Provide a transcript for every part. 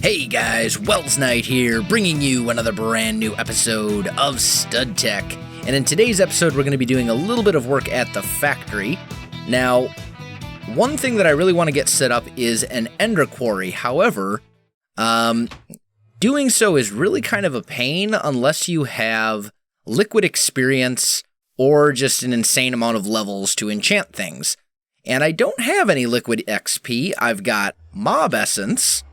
Hey guys, Welsknight here, bringing you another brand new episode of Stud Tech. And in today's episode, we're going to be doing a little bit of work at the factory. Now, one thing that I really want to get set up is an ender quarry. However, doing so is really kind of a pain unless you have liquid experience or just an insane amount of levels to enchant things. And I don't have any liquid XP. I've got mob essence,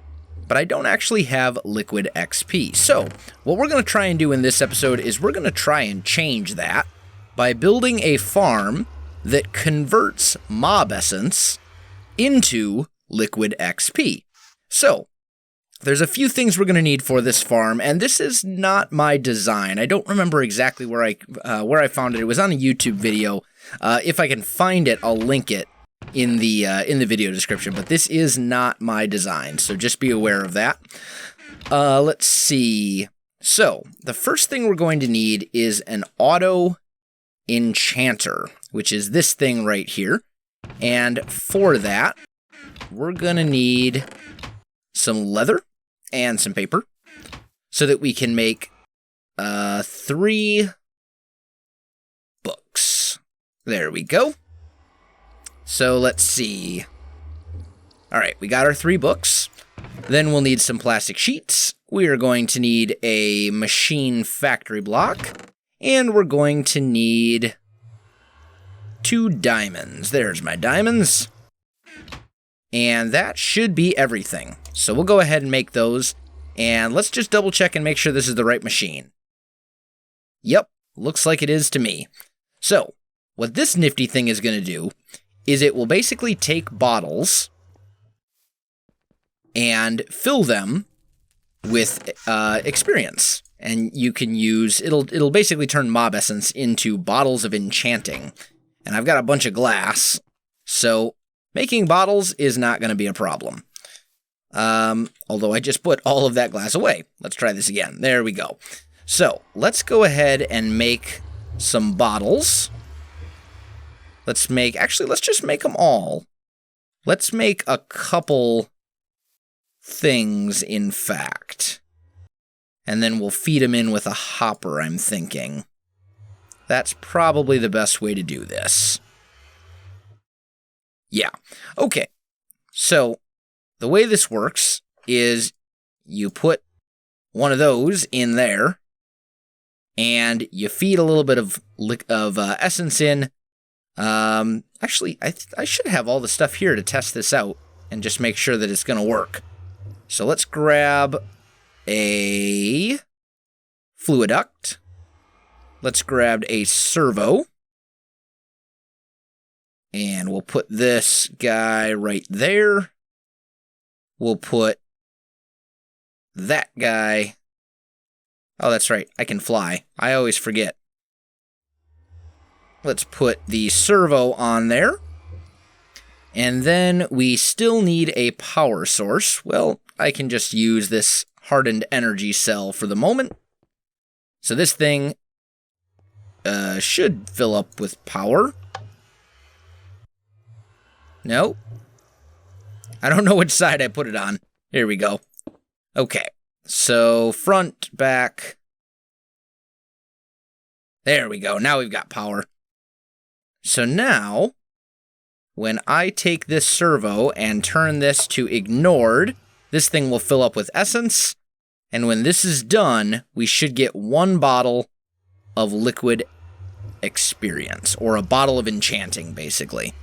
but I don't actually have liquid XP. So, what we're going to try and do in this episode is we're going to try and change that by building a farm that converts mob essence into liquid XP. So, there's a few things we're going to need for this farm, and this is not my design. I don't remember exactly where I found it. It was on a YouTube video. If I can find it, I'll link it in the video description, but this is not my design, so just be aware of that. Let's see. So, the first thing we're going to need is an auto Enchanter, which is this thing right here. And for that, we're going to need some leather and some paper so that we can make 3 books. There we go. So let's see. Alright, we got our 3 books. Then we'll need some plastic sheets. We are going to need a machine factory block. And we're going to need 2 diamonds. There's my diamonds. And that should be everything. So we'll go ahead and make those. And let's just double check and make sure this is the right machine. Yep, looks like it is to me. So, what this nifty thing is going to do is it will basically take bottles and fill them with experience. And you can use, it'll basically turn mob essence into bottles of enchanting. And I've got a bunch of glass, so making bottles is not going to be a problem. Although I just put all of that glass away. Let's try this again. There we go. So, let's go ahead and make some bottles. Let's just make them all. Let's make a couple things, in fact. And then we'll feed them in with a hopper, I'm thinking. That's probably the best way to do this. Yeah. Okay. So, the way this works is you put one of those in there, and you feed a little bit of essence in. Actually, I should have all the stuff here to test this out and just make sure that it's going to work. So let's grab a fluiduct. Let's grab a servo. And we'll put this guy right there. We'll put that guy. Oh, that's right. I can fly. I always forget. Let's put the servo on there. And then we still need a power source. Well, I can just use this hardened energy cell for the moment. So this thing should fill up with power. No. I don't know which side I put it on. Here we go. Okay. So front, back. There we go. Now we've got power. So now, when I take this servo and turn this to ignored, this thing will fill up with essence, and when this is done, we should get 1 bottle of liquid experience, or a bottle of enchanting, basically.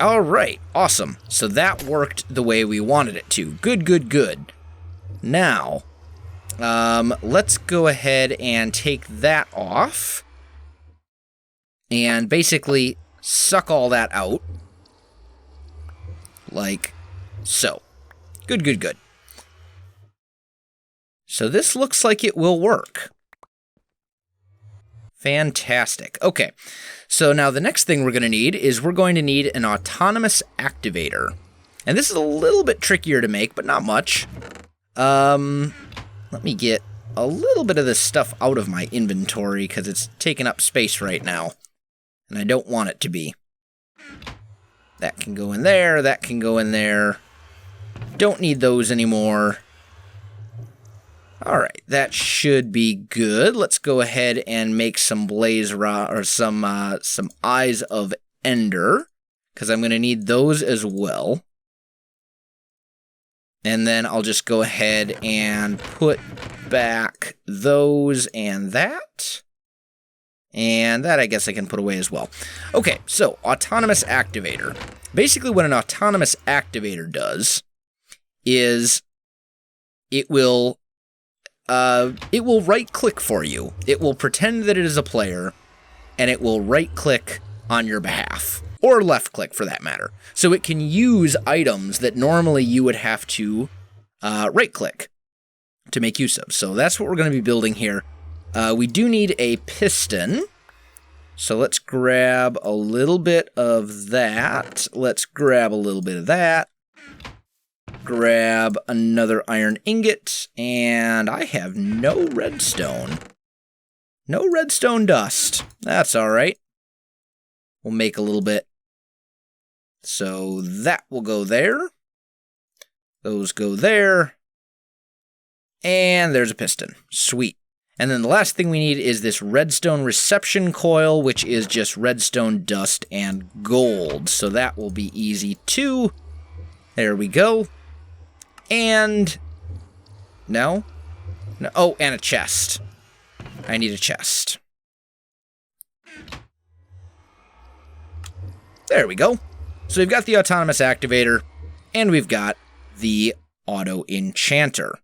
Alright, awesome. So that worked the way we wanted it to. Good, good, good. Now, let's go ahead and take that off. And basically suck all that out. Like so. Good, good, good. So this looks like it will work. Fantastic. Okay. So now the next thing we're going to need is we're going to need an autonomous activator. And this is a little bit trickier to make, but not much. Let me get a little bit of this stuff out of my inventory because it's taking up space right now. And I don't want it to be. That can go in there, that can go in there. Don't need those anymore. All right, that should be good. Let's go ahead and make some blaze rod or some eyes of ender, because I'm going to need those as well. And then I'll just go ahead and put back those and that. And that I guess I can put away as well. Okay, so autonomous activator. Basically what an autonomous activator does is it will right-click for you. It will pretend that it is a player, and it will right-click on your behalf. Or left-click, for that matter. So it can use items that normally you would have to right-click to make use of. So that's what we're going to be building here. We do need a piston. So let's grab a little bit of that. Let's grab a little bit of that. Grab another iron ingot. And I have no redstone. No redstone dust. That's all right. We'll make a little bit. So that will go there. Those go there. And there's a piston. Sweet. And then the last thing we need is this redstone reception coil, which is just redstone dust and gold. So that will be easy too. There we go. And no. Oh, and a chest. I need a chest. There we go. So we've got the autonomous activator, and we've got the auto enchanter.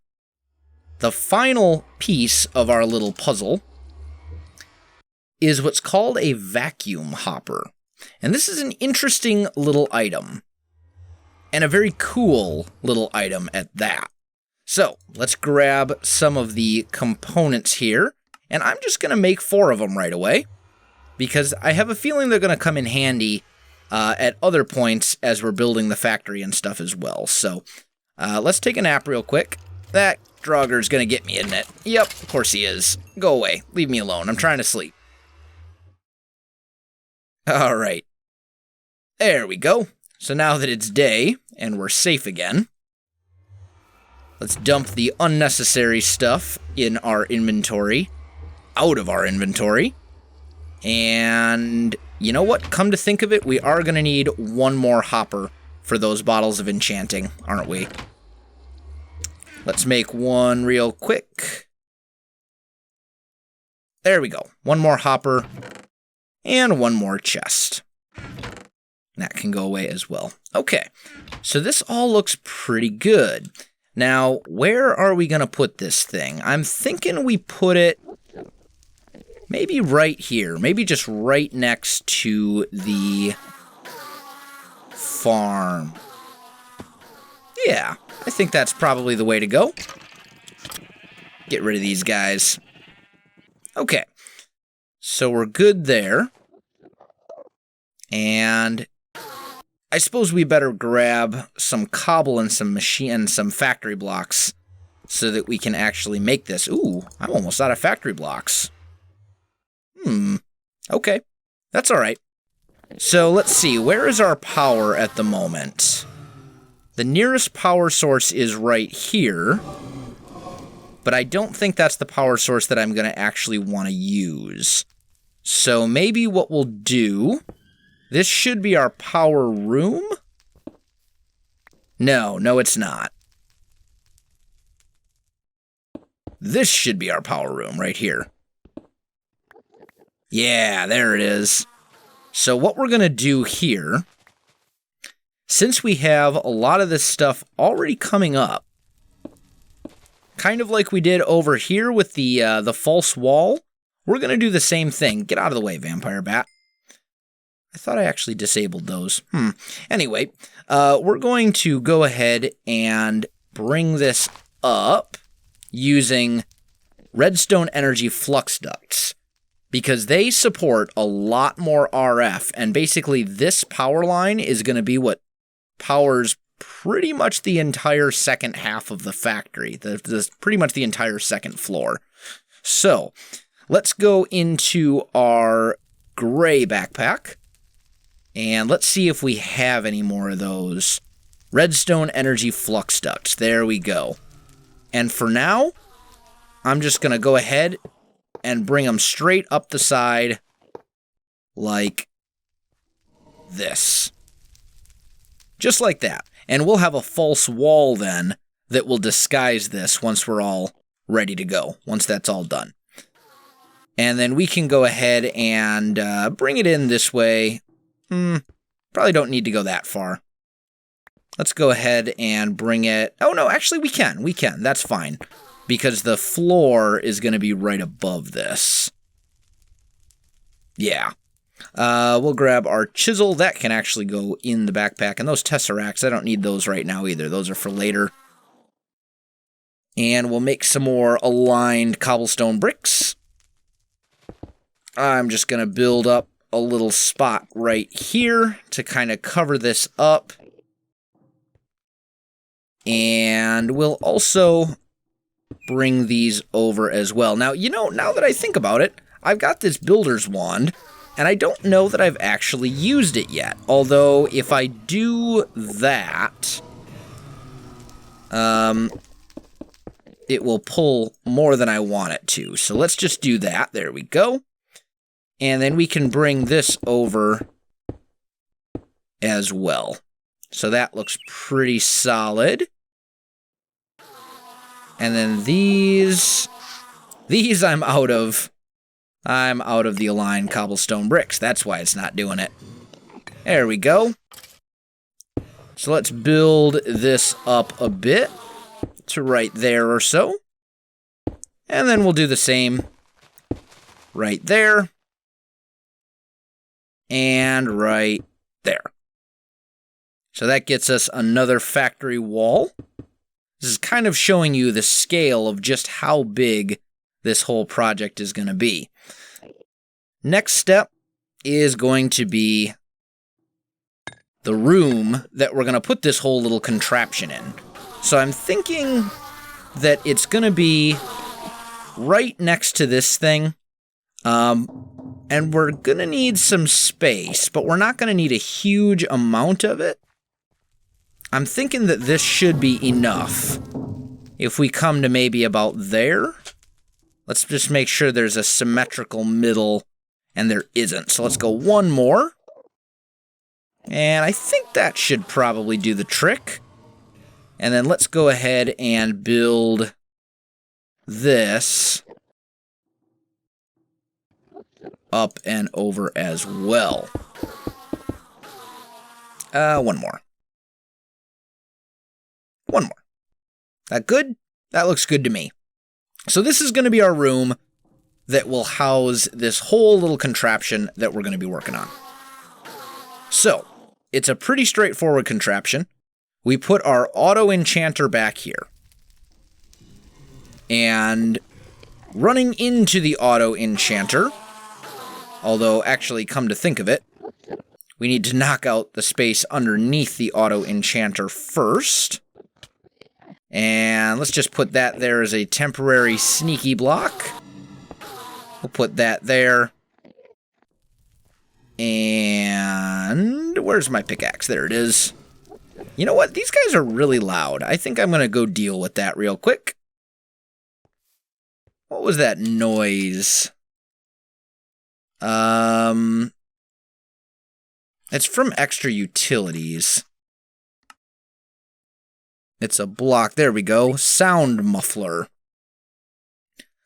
The final piece of our little puzzle is what's called a vacuum hopper. And this is an interesting little item. And a very cool little item at that. So, let's grab some of the components here. And I'm just going to make 4 of them right away. Because I have a feeling they're going to come in handy at other points as we're building the factory and stuff as well. So, let's take a nap real quick. That Draugur's gonna get me, isn't it? Yep, of course he is. Go away. Leave me alone. I'm trying to sleep. Alright. There we go. So now that it's day, and we're safe again, let's dump the unnecessary stuff in our inventory, out of our inventory. And you know what? Come to think of it, we are gonna need one more hopper for those bottles of enchanting, aren't we? Let's make one real quick. There we go. One more hopper and one more chest. That can go away as well. Okay, so this all looks pretty good. Now, where are we going to put this thing? I'm thinking we put it maybe right here. Maybe just right next to the farm. Yeah, I think that's probably the way to go. Get rid of these guys. Okay, so we're good there. And I suppose we better grab some cobble and some factory blocks so that we can actually make this. Ooh, I'm almost out of factory blocks. Okay, that's all right. So let's see, where is our power at the moment? The nearest power source is right here, but I don't think that's the power source that I'm going to actually want to use. So maybe what we'll do, this should be our power room? No, it's not. This should be our power room right here. Yeah, there it is. So what we're going to do here, since we have a lot of this stuff already coming up, kind of like we did over here with the false wall, we're going to do the same thing. Get out of the way, vampire bat. I thought I actually disabled those. Anyway, we're going to go ahead and bring this up using redstone energy flux ducts, because they support a lot more RF, and basically this power line is going to be what powers pretty much the entire second half of the factory, pretty much the entire second floor. So let's go into our gray backpack, and let's see if we have any more of those. Redstone energy flux duct. There we go. And for now, I'm just going to go ahead and bring them straight up the side like this. Just like that. And we'll have a false wall then that will disguise this once we're all ready to go, once that's all done. And then we can go ahead and bring it in this way. Probably don't need to go that far. Let's go ahead and bring it... Oh, no, actually we can. We can. That's fine. Because the floor is going to be right above this. Yeah. We'll grab our chisel. That can actually go in the backpack. And those tesseracts, I don't need those right now either. Those are for later. And we'll make some more aligned cobblestone bricks. I'm just going to build up a little spot right here to kind of cover this up. And we'll also bring these over as well. Now, you know, now that I think about it, I've got this builder's wand, and I don't know that I've actually used it yet. Although, if I do that, it will pull more than I want it to. So let's just do that. There we go. And then we can bring this over as well. So that looks pretty solid. And then these I'm out of the aligned cobblestone bricks. That's why it's not doing it. There we go. So let's build this up a bit to right there or so. And then we'll do the same right there. And right there. So that gets us another factory wall. This is kind of showing you the scale of just how big this whole project is going to be. Next step is going to be the room that we're going to put this whole little contraption in. So I'm thinking that it's going to be right next to this thing. And we're going to need some space, but we're not going to need a huge amount of it. I'm thinking that this should be enough. If we come to maybe about there, let's just make sure there's a symmetrical middle, and there isn't. So let's go one more. And I think that should probably do the trick. And then let's go ahead and build this up and over as well. One more. One more. That good? That looks good to me. So this is going to be our room that will house this whole little contraption that we're going to be working on. So, it's a pretty straightforward contraption. We put our auto enchanter back here. And running into the auto enchanter, although actually come to think of it, we need to knock out the space underneath the auto enchanter first. And let's just put that there as a temporary sneaky block. We'll put that there. And where's my pickaxe? There it is. You know what? These guys are really loud. I think I'm going to go deal with that real quick. What was that noise? It's from extra utilities. It's a block. There we go. Sound muffler.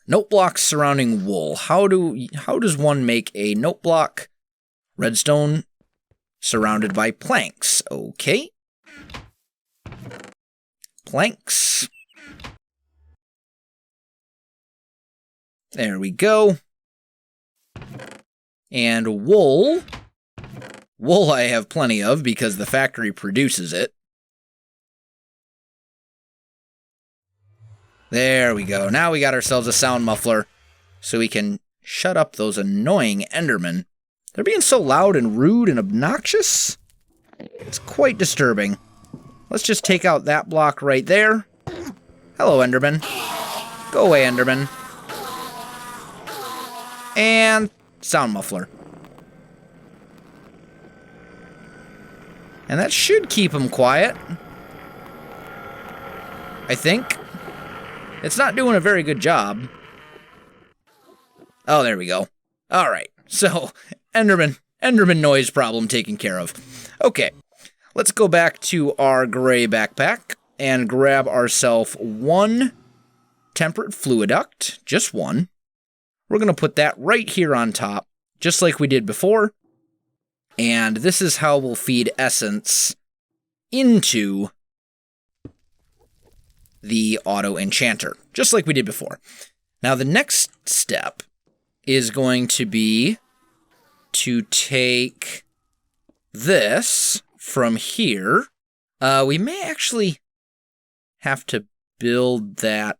Note blocks surrounding wool. How does one make a note block? Redstone surrounded by planks. Okay. Planks. There we go. And wool. Wool I have plenty of because the factory produces it. There we go. Now we got ourselves a sound muffler so we can shut up those annoying Endermen. They're being so loud and rude and obnoxious. It's quite disturbing. Let's just take out that block right there. Hello, Enderman. Go away, Enderman. And sound muffler. And that should keep them quiet. I think. It's not doing a very good job. Oh, there we go. All right, so Endermen Noise problem taken care of. Okay, let's go back to our gray backpack and grab ourselves one temperate fluiduct, just one. We're going to put that right here on top, just like we did before. And this is how we'll feed essence into the auto enchanter, just like we did before. Now the next step is going to be to take this from here. We may actually have to build that.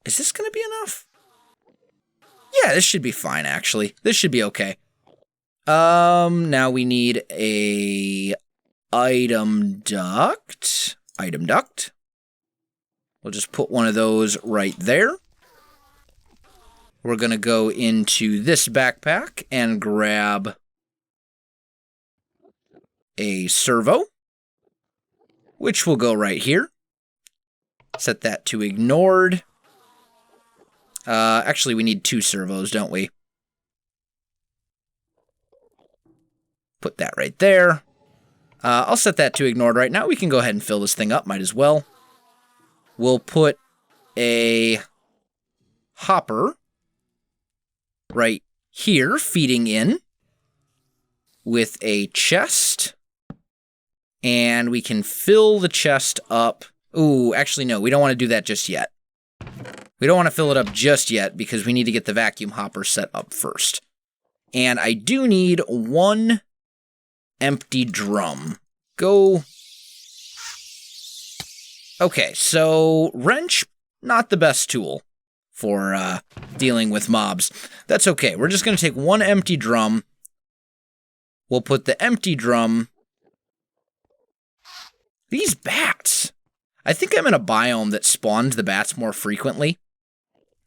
Is this going to be enough? Yeah, this should be fine, actually. This should be okay. Now we need a item duct. We'll just put one of those right there. We're going to go into this backpack and grab a servo, which will go right here. Set that to ignored. Actually, we need 2 servos, don't we? Put that right there. I'll set that to ignored right now. We can go ahead and fill this thing up, might as well. We'll put a hopper right here, feeding in, with a chest. And we can fill the chest up. Ooh, actually, no, we don't want to do that just yet. We don't want to fill it up just yet because we need to get the vacuum hopper set up first. And I do need 1 empty drum. Go. Okay, so wrench, not the best tool for dealing with mobs. That's okay. We're just going to take 1 empty drum. We'll put the empty drum. These bats. I think I'm in a biome that spawned the bats more frequently.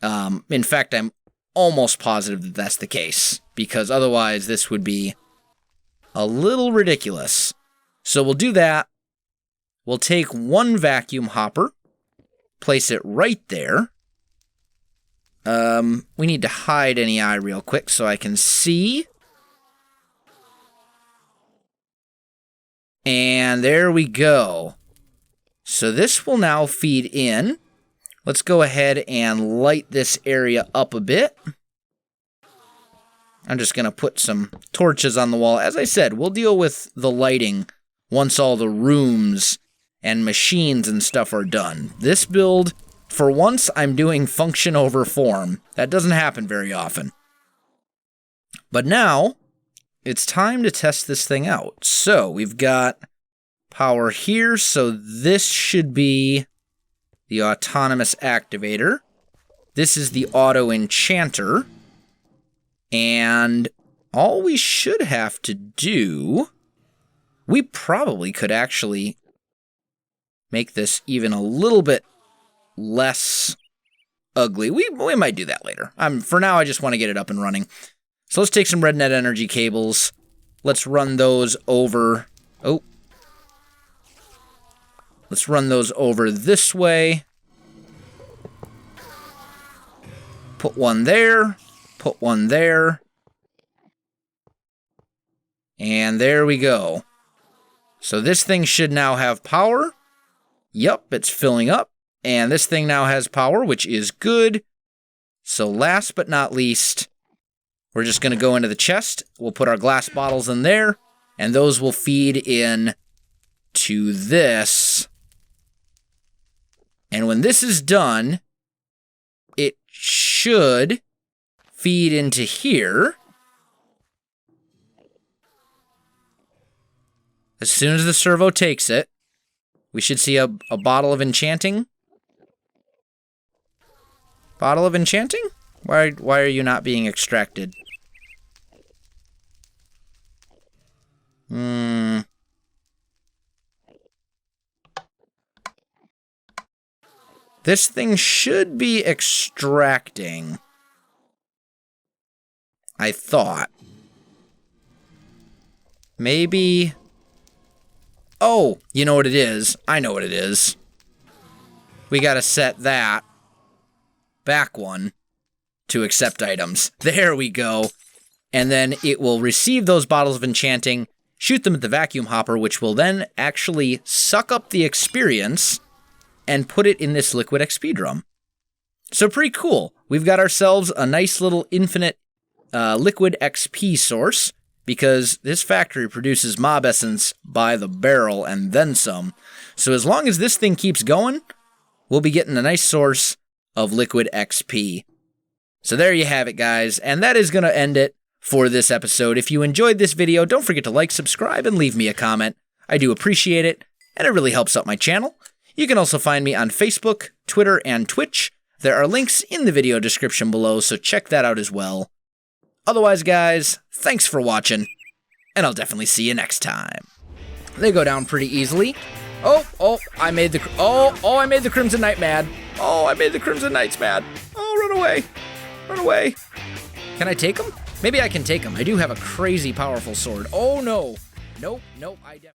In fact, I'm almost positive that that's the case, because otherwise this would be a little ridiculous. So we'll do that. We'll take 1 vacuum hopper, place it right there. We need to hide any eye real quick so I can see. And there we go. So this will now feed in. Let's go ahead and light this area up a bit. I'm just going to put some torches on the wall. As I said, we'll deal with the lighting once all the rooms and machines and stuff are done. This build, for once, I'm doing function over form. That doesn't happen very often. But now, it's time to test this thing out. So, we've got power here, so this should be the autonomous activator. This is the auto enchanter. And all we should have to do, we probably could actually make this even a little bit less ugly. We might do that later. For now, I just want to get it up and running. So let's take some red net energy cables. Let's run those over. Oh. Let's run those over this way. Put one there. Put one there. And there we go. So this thing should now have power. Yup, it's filling up. And this thing now has power, which is good. So last but not least, we're just going to go into the chest. We'll put our glass bottles in there. And those will feed in to this. And when this is done, it should feed into here. As soon as the servo takes it, we should see a bottle of enchanting. Bottle of enchanting? Why are you not being extracted? This thing should be extracting. I thought. Maybe. Oh, you know what it is. I know what it is. we got to set that back one to accept items. There we go. And then it will receive those bottles of enchanting, shoot them at the vacuum hopper, which will then actually suck up the experience and put it in this liquid XP drum. So pretty cool. We've got ourselves a nice little infinite liquid XP source, because this factory produces mob essence by the barrel and then some. So as long as this thing keeps going, we'll be getting a nice source of liquid XP. So there you have it, guys, and that is going to end it for this episode. If you enjoyed this video, don't forget to like, subscribe, and leave me a comment. I do appreciate it, and it really helps out my channel. You can also find me on Facebook, Twitter, and Twitch. There are links in the video description below, so check that out as well. Otherwise, guys, thanks for watching, and I'll definitely see you next time. They go down pretty easily. I made the Crimson Knight mad. Oh, I made the Crimson Knights mad. Oh, run away. Run away. Can I take him? Maybe I can take him. I do have a crazy powerful sword. Oh, no. Nope, I definitely...